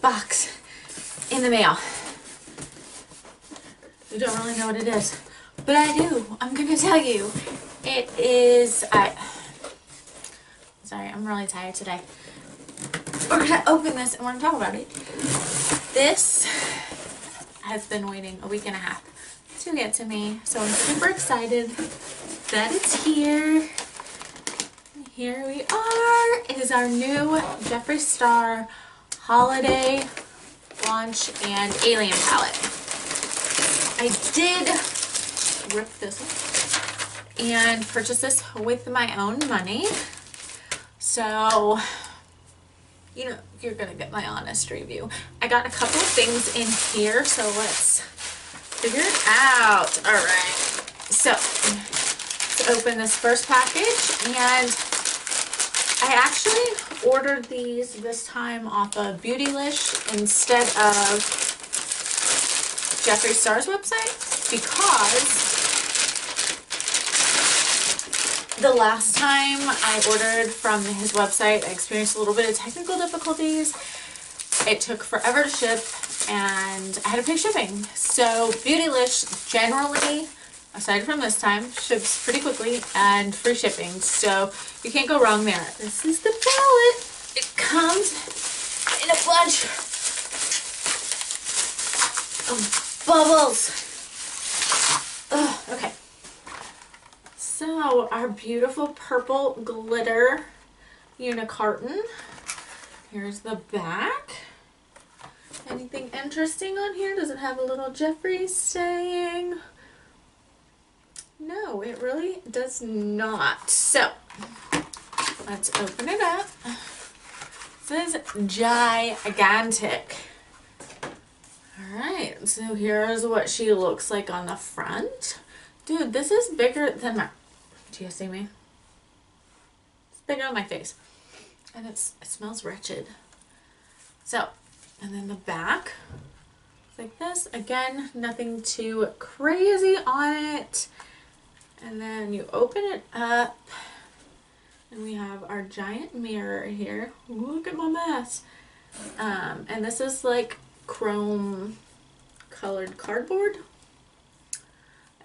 box in the mail. You don't really know what it is, but I do. I'm gonna tell you. It is, sorry, I'm really tired today. We're gonna open this and we're gonna talk about it. This has been waiting a week and a half to get to me, so I'm super excited that it's here. Here we are. It is our new Jeffree Star Holiday Launch and Alien Palette. I did rip this up and purchase this with my own money. So, you know, you're gonna get my honest review. I got a couple of things in here, so let's figure it out. All right, so let's open this first package, and I actually ordered these this time off of Beautylish instead of Jeffree Star's website, because the last time I ordered from his website, I experienced a little bit of technical difficulties. It took forever to ship, and I had to pay shipping. So Beautylish generally, aside from this time, ships pretty quickly and free shipping. So you can't go wrong there. This is the palette. It comes in a bunch of bubbles. Ugh, okay. So our beautiful purple glitter unicarton. Here's the back. Anything interesting on here? Does it have a little Jeffree saying? No, it really does not. So let's open it up. This is gigantic. Alright, so here's what she looks like on the front. Dude, this is bigger than my... Do you see me? It's bigger on my face. And it smells wretched. So, and then the back. It's like this. Again, nothing too crazy on it. And then you open it up. And we have our giant mirror here. Look at my mess. And this is like chrome colored cardboard.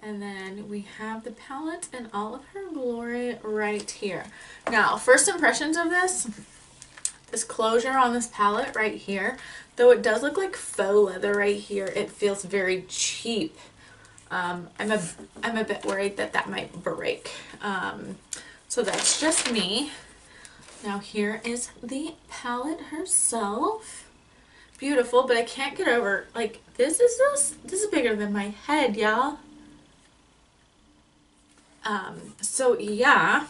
And then we have the palette in all of her glory right here. Now, first impressions of this closure on this palette right here, though it does look like faux leather right here, it feels very cheap. I'm a bit worried that that might break. So that's just me. Now here is the palette herself. Beautiful, but I can't get over, like, this is bigger than my head, y'all. So yeah,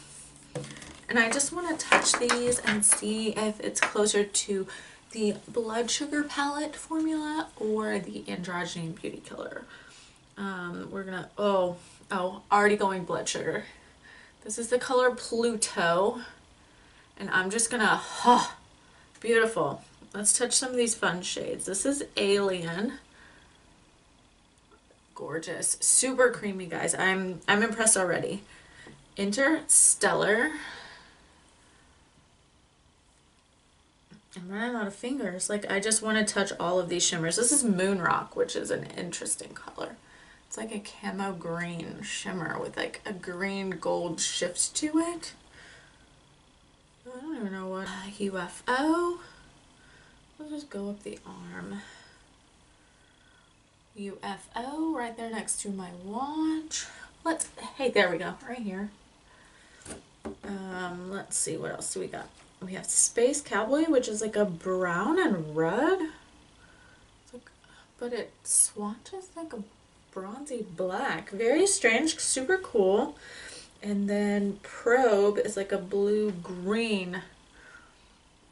and I just want to touch these and see if it's closer to the blood sugar palette formula or the androgyny beauty killer. We're gonna, already going blood sugar. This is the color Pluto, and I'm just gonna, beautiful. Let's touch some of these fun shades. This is Alien. Gorgeous, super creamy, guys. I'm impressed already. Interstellar. I'm running out of fingers. Like, I just want to touch all of these shimmers. This is Moon Rock, which is an interesting color. It's like a camo green shimmer with like a green gold shift to it. I don't even know what. UFO. We'll just go up the arm. UFO right there next to my watch. Hey, there we go, right here. Let's see, what else do we got? We have Space Cowboy, which is like a brown and red. It's like, but it swatches like a bronzy black. Very strange, super cool. And then Probe is like a blue-green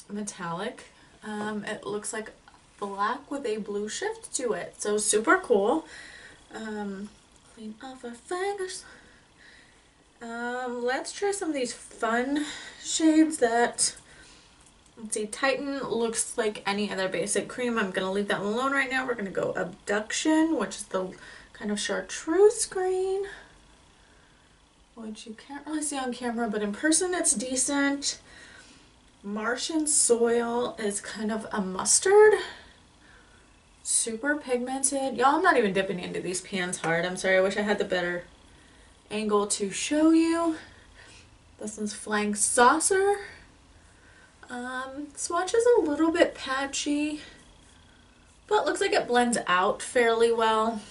metallic. It looks like black with a blue shift to it, so super cool. Clean off our fingers. Let's try some of these fun shades that, let's see, Titan looks like any other basic cream. I'm gonna leave that one alone right now. We're gonna go Abduction, which is the kind of chartreuse green, which you can't really see on camera, but in person it's decent. Martian Soil is kind of a mustard Super pigmented. Y'all, I'm not even dipping into these pans hard. I'm sorry, I wish I had the better angle to show you. This one's Flying Saucer. Swatch is a little bit patchy, but looks like it blends out fairly well.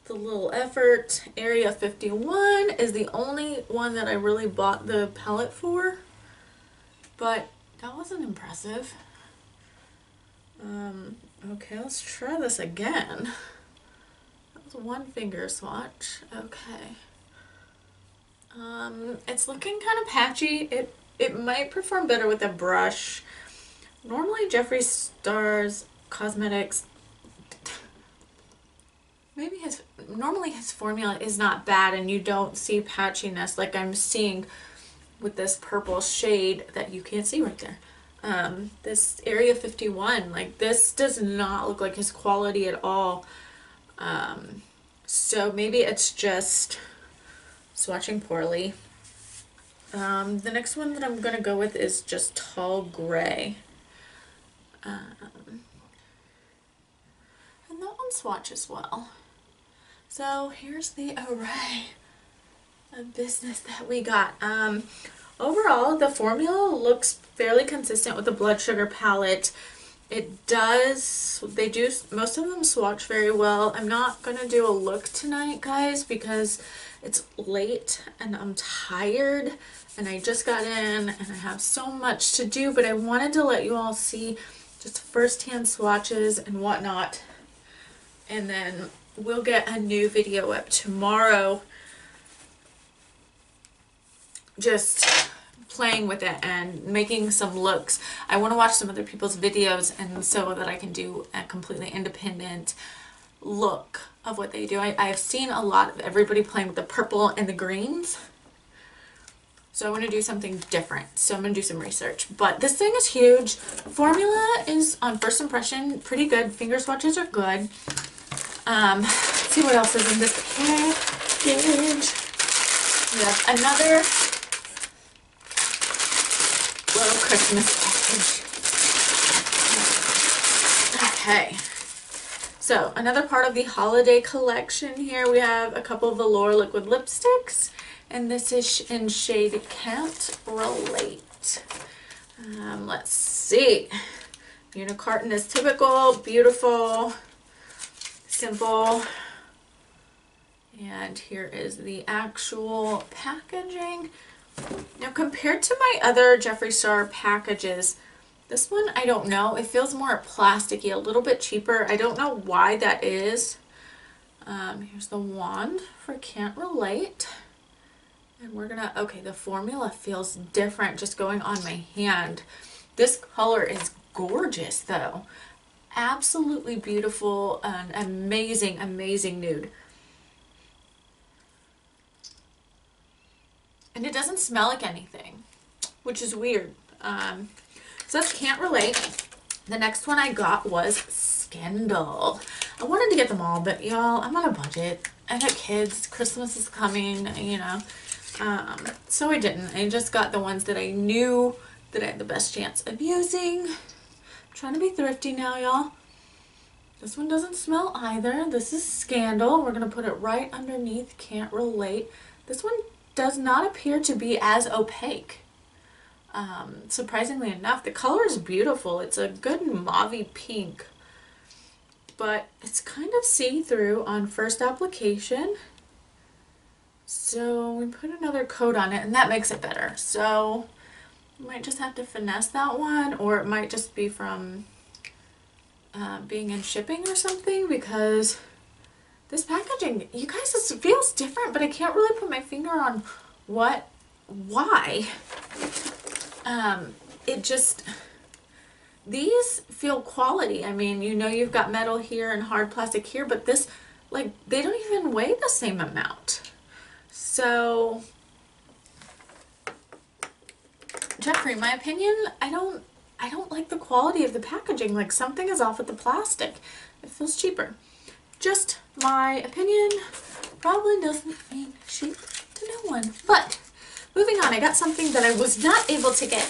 The Little Effort Area 51 is the only one that I really bought the palette for, but that wasn't impressive. Okay, let's try this again. That was one finger swatch. Okay. It's looking kind of patchy. It might perform better with a brush. Normally Jeffree Star Cosmetics, normally his formula is not bad and you don't see patchiness like I'm seeing with this purple shade that you can't see right there. This Area 51, like this does not look like his quality at all. So maybe it's just swatching poorly. The next one that I'm going to go with is just Tall Gray. And that one swatches well. So here's the array of business that we got. Overall, the formula looks fairly consistent with the Blood Sugar palette. It does, most of them swatch very well. I'm not going to do a look tonight, guys, because it's late and I'm tired and I just got in and I have so much to do, but I wanted to let you all see just first-hand swatches and whatnot. And then we'll get a new video up tomorrow just playing with it and making some looks. I want to watch some other people's videos and so that I can do a completely independent look of what they do. I've seen a lot of everybody playing with the purple and the greens. So I want to do something different. So I'm going to do some research. But this thing is huge. Formula is, on first impression, pretty good. Finger swatches are good. Let's see what else is in this package. We have another little Christmas package. Okay. So another part of the holiday collection here, we have a couple of Velour liquid lipsticks. And this is in shade Can't Relate. Let's see. Unicarton is typical, beautiful, simple. And here is the actual packaging. Now, compared to my other Jeffree Star packages, this one, I don't know. It feels more plasticky, a little bit cheaper. I don't know why that is. Here's the wand for Can't Relate. And we're gonna, okay, the formula feels different just going on my hand. This color is gorgeous though. Absolutely beautiful and amazing, amazing nude. And it doesn't smell like anything, which is weird. So that's Can't Relate. The next one I got was Scandal. I wanted to get them all, but y'all, I'm on a budget. I got kids, Christmas is coming, you know. So I didn't. I just got the ones that I knew that I had the best chance of using. I'm trying to be thrifty now, y'all. This one doesn't smell either. This is Scandal. We're going to put it right underneath Can't Relate. This one does not appear to be as opaque. Surprisingly enough, the color is beautiful. It's a good mauvey pink, but it's kind of see-through on first application. So we put another coat on it and that makes it better. So you might just have to finesse that one, or it might just be from being in shipping or something, because this packaging, you guys, this feels different, but I can't really put my finger on why. It just, these feel quality. I mean, you know, you've got metal here and hard plastic here, but this, like, they don't even weigh the same amount. So, Jeffree, in my opinion, I don't like the quality of the packaging. Like, something is off with the plastic. It feels cheaper. Just my opinion. Probably doesn't mean shit to no one. But moving on, I got something that I was not able to get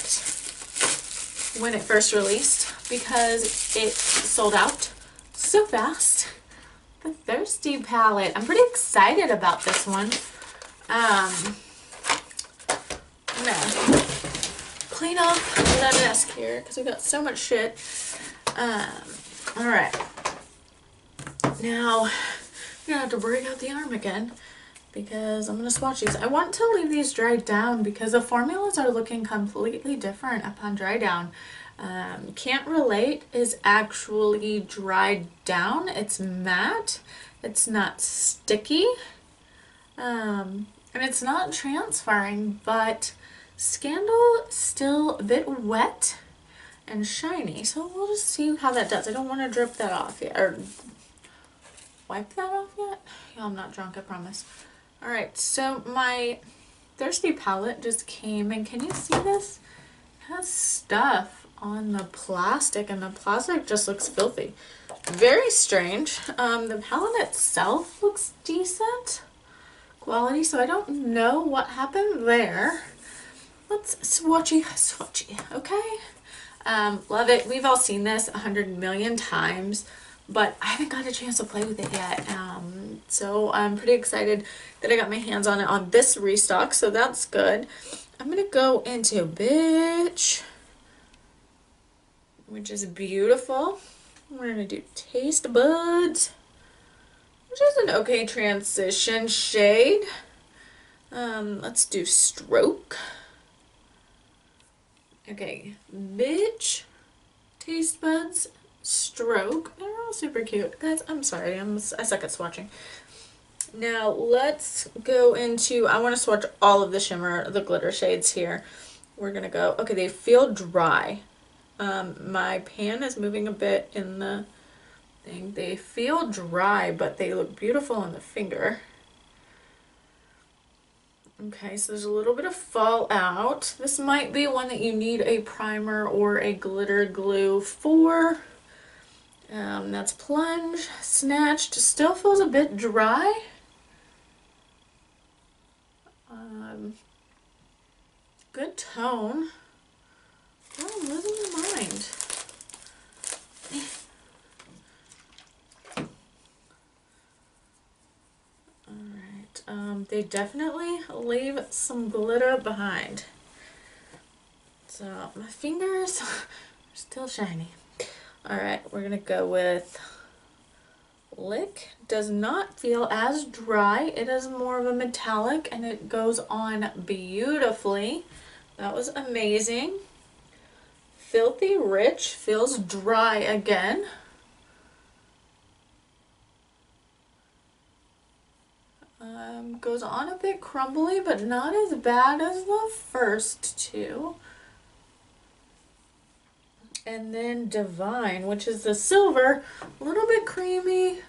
when it first released because it sold out so fast. The Thirsty palette. I'm pretty excited about this one. I'm gonna clean up the desk here because we got so much shit. All right. Now, I'm gonna have to break out the arm again because I'm gonna swatch these. I want to leave these dried down because the formulas are looking completely different upon dry down. Can't Relate is actually dried down. It's matte. It's not sticky. And it's not transferring, but Scandal still a bit wet and shiny. So we'll just see how that does. I don't want to drip that off yet, or wipe that off yet. Yeah, I'm not drunk, I promise. Alright, so my Thirsty palette just came, and can you see this? It has stuff on the plastic, and the plastic just looks filthy. Very strange. The palette itself looks decent quality, so I don't know what happened there. Let's swatchy, okay? Love it. We've all seen this 100 million times, but I haven't got a chance to play with it yet. So I'm pretty excited that I got my hands on it on this restock, so that's good. I'm gonna go into Bitch, which is beautiful. We're gonna do Taste Buds, which is an okay transition shade. Let's do Stroke. Okay, Bitch, Taste Buds, Stroke. They're all super cute. Guys, I'm sorry, I suck at swatching. Now let's go into, I want to swatch all of the shimmer, the glitter shades here. We're gonna go, okay, they feel dry. My pan is moving a bit in the thing. They feel dry, but they look beautiful on the finger. Okay, so there's a little bit of fallout. This might be one that you need a primer or a glitter glue for. That's Plunge. Snatched still feels a bit dry. Good tone. Oh, I'm losing my mind. Alright, they definitely leave some glitter behind. So my fingers are still shiny. Alright, we're gonna go with Lick. Does not feel as dry. It is more of a metallic and it goes on beautifully. That was amazing. Filthy Rich feels dry again. Goes on a bit crumbly, but not as bad as the first two. And then Divine, which is the silver, a little bit creamy,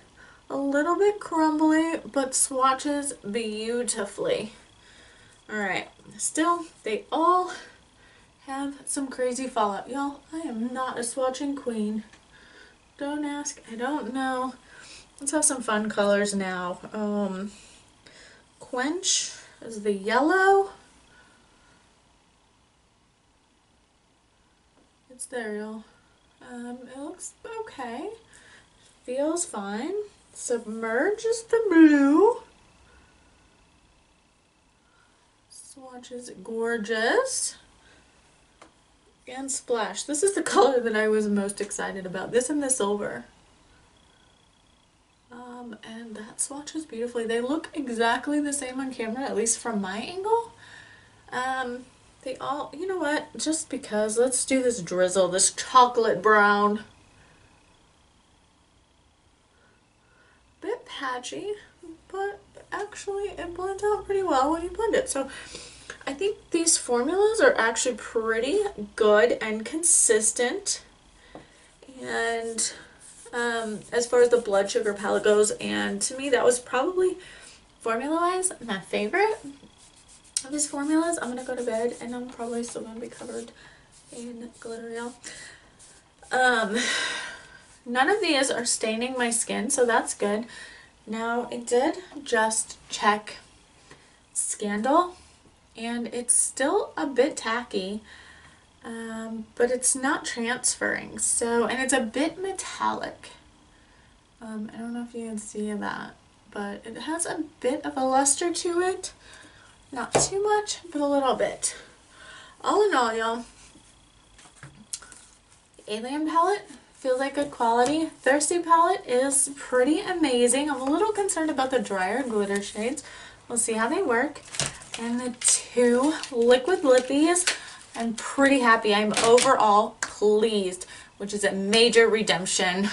a little bit crumbly, but swatches beautifully. Alright, still, they all have some crazy fallout. Y'all, I am not a swatching queen. Don't ask, I don't know. Let's have some fun colors now. Quench is the yellow. It's there, y'all. It looks okay. Feels fine. Submerge is the blue. Swatch is gorgeous. And Splash. This is the color that I was most excited about. This and the silver. And that swatches beautifully. They look exactly the same on camera, at least from my angle. They all, you know what, just because, let's do this drizzle, this chocolate brown. Bit patchy, but actually it blends out pretty well when you blend it. So I think these formulas are actually pretty good and consistent. And as far as the blood sugar palette goes, and to me that was probably formula-wise my favorite of these formulas. I'm gonna go to bed and I'm probably still gonna be covered in glitter, y'all. None of these are staining my skin, so that's good. Now I did just check Scandal and it's still a bit tacky. but it's not transferring. So, and it's a bit metallic. I don't know if you can see that, but it has a bit of a luster to it. Not too much, but a little bit. All in all, y'all, the Alien palette feels like good quality. Thirsty palette is pretty amazing. I'm a little concerned about the drier glitter shades. We'll see how they work. And the two liquid lippies, I'm pretty happy. I'm overall pleased, which is a major redemption